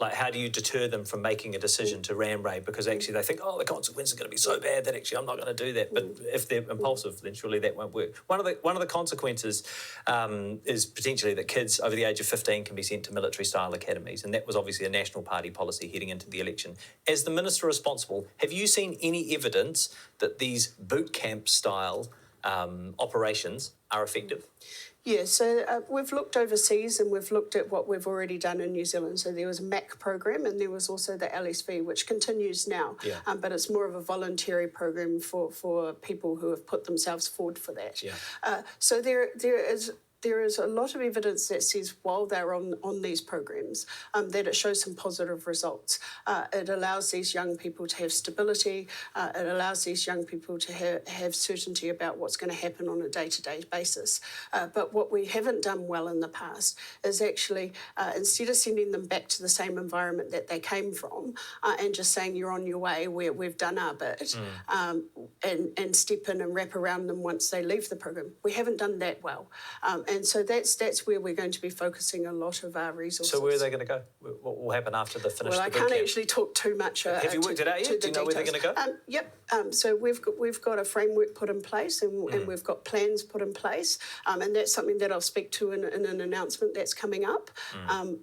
Like, how do you deter them from making a decision to ram raid because actually they think, oh, the consequences are going to be so bad that actually I'm not going to do that. But if they're impulsive, then surely that won't work. One of the consequences is potentially that kids over the age of 15 can be sent to military-style academies, and that was obviously a National Party policy heading into the election. As the Minister responsible, have you seen any evidence that these boot camp-style operations are effective? Yeah, so we've looked overseas and we've looked at what we've already done in New Zealand. So there was a MAC program and there was also the LSV, which continues now, but it's more of a voluntary program for people who have put themselves forward for that. Yeah. So there is a lot of evidence that says while they're on these programs, that it shows some positive results. It allows these young people to have stability. It allows these young people to have certainty about what's going to happen on a day-to-day basis. But what we haven't done well in the past is actually, instead of sending them back to the same environment that they came from and just saying you're on your way, we've done our bit, and step in and wrap around them once they leave the program. We haven't done that well. And so that's where we're going to be focusing a lot of our resources. So where are they going to go? What will happen after the finish? Well, I can't actually talk too much. Have you worked it out yet? Do you know where they're going to go? Yep. So we've got a framework put in place, and we've got plans put in place, and that's something that I'll speak to in an announcement that's coming up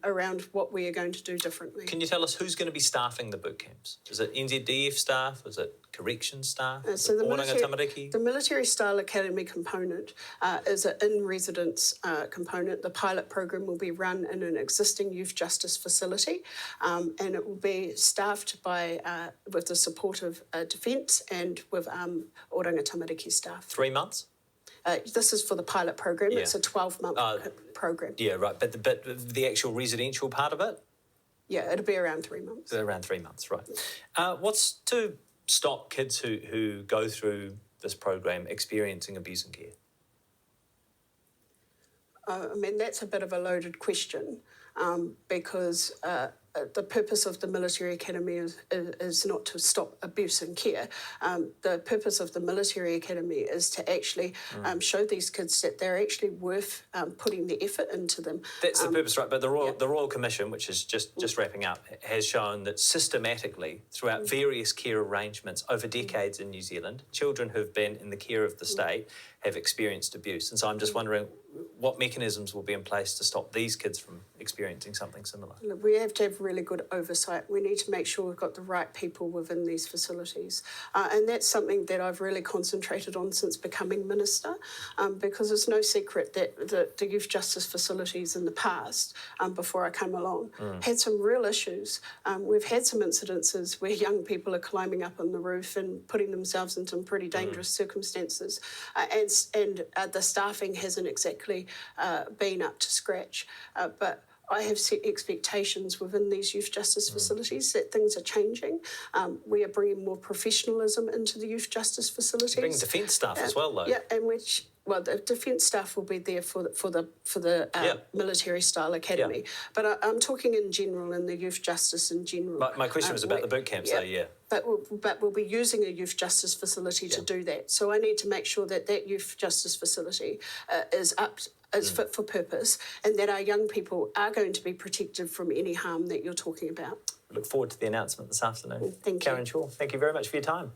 around what we are going to do differently. Can you tell us who's going to be staffing the boot camps? Is it NZDF staff? Is it corrections staff? So the military style academy component is an in-residence component. The pilot program will be run in an existing youth justice facility, and it will be staffed by with the support of Defence and with Oranga Tamariki staff. 3 months? This is for the pilot program. Yeah. It's a 12-month program. Yeah, right. But the actual residential part of it? Yeah, it'll be around 3 months. Around 3 months, right. What's to stop kids who go through this program experiencing abuse and care? I mean, that's a bit of a loaded question because the purpose of the military academy is not to stop abuse and care. The purpose of the military academy is to actually show these kids that they're actually worth putting the effort into them. That's the purpose, right? But the Royal Commission, which is just wrapping up, has shown that systematically throughout various care arrangements over decades in New Zealand, children who've been in the care of the state have experienced abuse. And so I'm just wondering what mechanisms will be in place to stop these kids from experiencing something similar? Look, we have to have really good oversight. We need to make sure we've got the right people within these facilities. And that's something that I've really concentrated on since becoming minister, because it's no secret that the youth justice facilities in the past, before I came along, had some real issues. We've had some incidences where young people are climbing up on the roof and putting themselves into some pretty dangerous circumstances. And the staffing hasn't exactly been up to scratch. But I have set expectations within these youth justice facilities that things are changing. We are bringing more professionalism into the youth justice facilities. Bringing defence staff as well, though. Yeah, the defence staff will be there for the military style academy. Yeah. But I'm talking in general, in the youth justice in general. My question was about the boot camps, though. Yeah. But we'll be using a youth justice facility to do that. So I need to make sure that youth justice facility is fit for purpose, and that our young people are going to be protected from any harm that you're talking about. Look forward to the announcement this afternoon. Thank you. Chhour, thank you very much for your time.